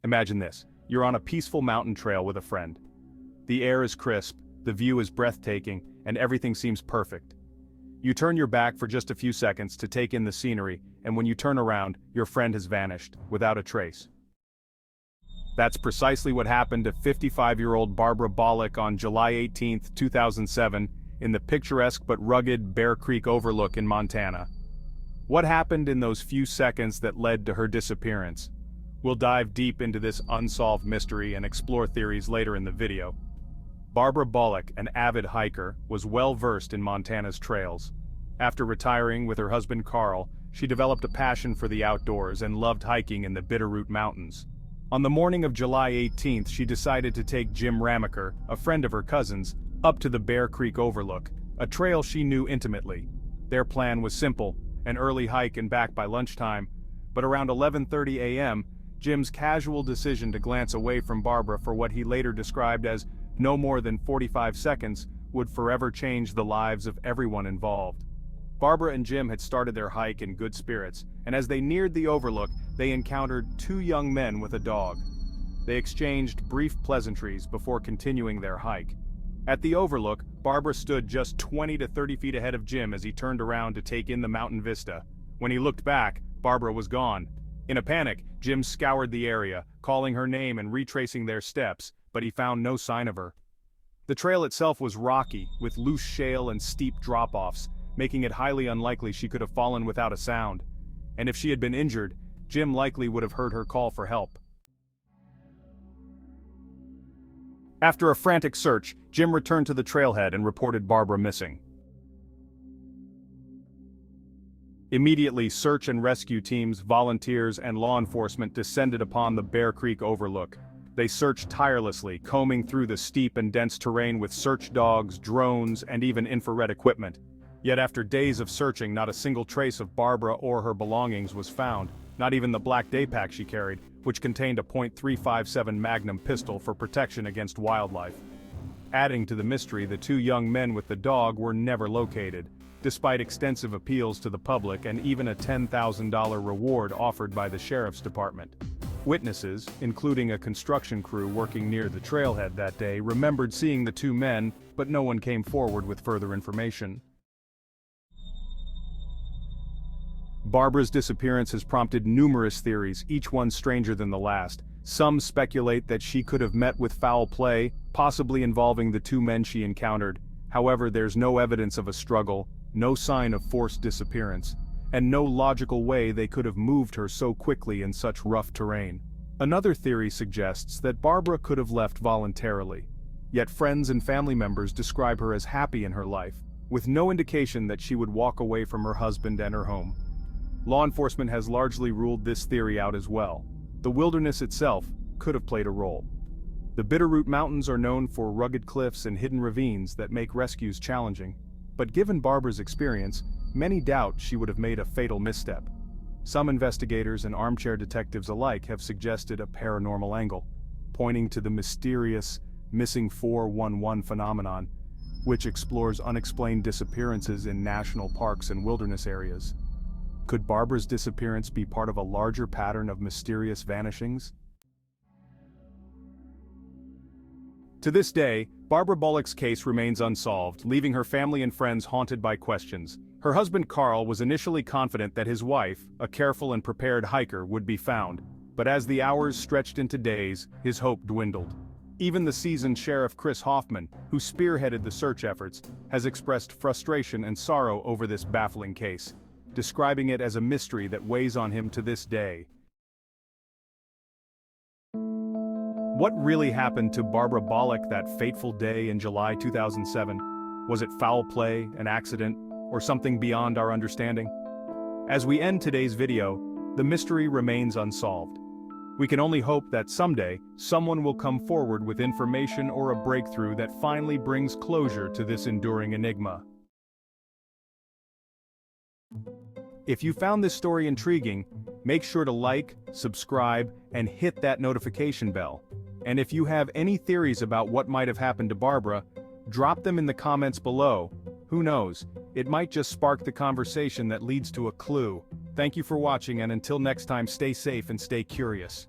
Imagine this. You're on a peaceful mountain trail with a friend. The air is crisp, the view is breathtaking, and everything seems perfect. You turn your back for just a few seconds to take in the scenery, and when you turn around, your friend has vanished, without a trace. That's precisely what happened to 55-year-old Barbara Bolick on July 18, 2007, in the picturesque but rugged Bear Creek Overlook in Montana. What happened in those few seconds that led to her disappearance? We'll dive deep into this unsolved mystery and explore theories later in the video. Barbara Bolick, an avid hiker, was well-versed in Montana's trails. After retiring with her husband Carl, she developed a passion for the outdoors and loved hiking in the Bitterroot Mountains. On the morning of July 18th, she decided to take Jim Ramaker, a friend of her cousin's, up to the Bear Creek Overlook, a trail she knew intimately. Their plan was simple, an early hike and back by lunchtime, but around 11:30 a.m., Jim's casual decision to glance away from Barbara for what he later described as no more than 45 seconds would forever change the lives of everyone involved. Barbara and Jim had started their hike in good spirits, and as they neared the overlook, they encountered two young men with a dog. They exchanged brief pleasantries before continuing their hike. At the overlook, Barbara stood just 20 to 30 feet ahead of Jim as he turned around to take in the mountain vista. When he looked back, Barbara was gone. In a panic, Jim scoured the area, calling her name and retracing their steps, but he found no sign of her. The trail itself was rocky, with loose shale and steep drop-offs, making it highly unlikely she could have fallen without a sound. And if she had been injured, Jim likely would have heard her call for help. After a frantic search, Jim returned to the trailhead and reported Barbara missing. Immediately, search and rescue teams, volunteers, and law enforcement descended upon the Bear Creek Overlook. They searched tirelessly, combing through the steep and dense terrain with search dogs, drones, and even infrared equipment. Yet after days of searching, not a single trace of Barbara or her belongings was found, not even the black day pack she carried, which contained a .357 Magnum pistol for protection against wildlife. Adding to the mystery, the two young men with the dog were never located, despite extensive appeals to the public and even a $10,000 reward offered by the sheriff's department. Witnesses, including a construction crew working near the trailhead that day, remembered seeing the two men, but no one came forward with further information. Barbara's disappearance has prompted numerous theories, each one stranger than the last. Some speculate that she could have met with foul play, possibly involving the two men she encountered. However, there's no evidence of a struggle, no sign of forced disappearance, and no logical way they could have moved her so quickly in such rough terrain. Another theory suggests that Barbara could have left voluntarily. Yet friends and family members describe her as happy in her life, with no indication that she would walk away from her husband and her home. Law enforcement has largely ruled this theory out as well. The wilderness itself could have played a role. The Bitterroot Mountains are known for rugged cliffs and hidden ravines that make rescues challenging. But given Barbara's experience, many doubt she would have made a fatal misstep. Some investigators and armchair detectives alike have suggested a paranormal angle, pointing to the mysterious missing 411 phenomenon, which explores unexplained disappearances in national parks and wilderness areas. Could Barbara's disappearance be part of a larger pattern of mysterious vanishings? To this day, Barbara Bolick's case remains unsolved, leaving her family and friends haunted by questions. Her husband Carl was initially confident that his wife, a careful and prepared hiker, would be found, but as the hours stretched into days, his hope dwindled. Even the seasoned Sheriff Chris Hoffman, who spearheaded the search efforts, has expressed frustration and sorrow over this baffling case, describing it as a mystery that weighs on him to this day. What really happened to Barbara Bolick that fateful day in July 2007? Was it foul play, an accident, or something beyond our understanding? As we end today's video, the mystery remains unsolved. We can only hope that someday, someone will come forward with information or a breakthrough that finally brings closure to this enduring enigma. If you found this story intriguing, make sure to like, subscribe, and hit that notification bell. And if you have any theories about what might have happened to Barbara, drop them in the comments below. Who knows, it might just spark the conversation that leads to a clue. Thank you for watching, and until next time, stay safe and stay curious.